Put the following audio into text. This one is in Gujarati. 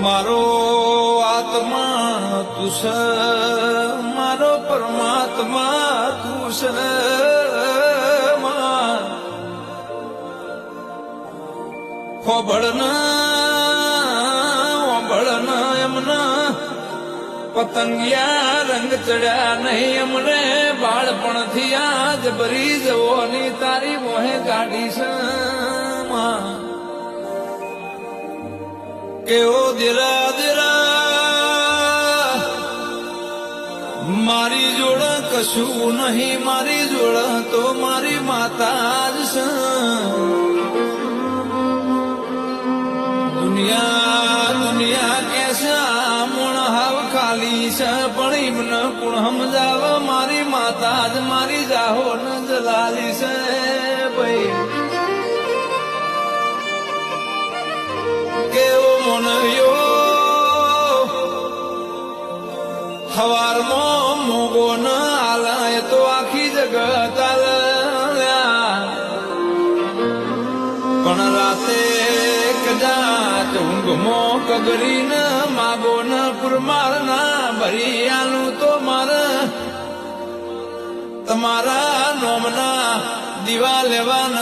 મારો આત્મા તું છે, મારો પરમાત્મા તું છે. ઓબળના એમના પતંગિયા રંગ ચડ્યા નહીં એમને બાળપણથી આજ ભરી જવોની તારી મોહે ગાડી છે. કેવો દેરા દેરા મારી જોડે કશું નહીં, મારી જોડે તો મારી માતા જ છે. દુનિયા કે છે મૂણ હાવ ખાલી છે, પણ એમને કોણ સમજાવ મારી માતા જ મારી જાહો ન જલાલી છે. ભાઈ કેવો મોનવ્યો હવારમાં મોગો ન આલાય તો આખી જગત આલ્યા, પણ રાતે કદાચ ઊંઘમો કગરીને માગો ન પુરમાર ના ભરી આલું તો મારે તમારા નોમના દીવા લેવા ન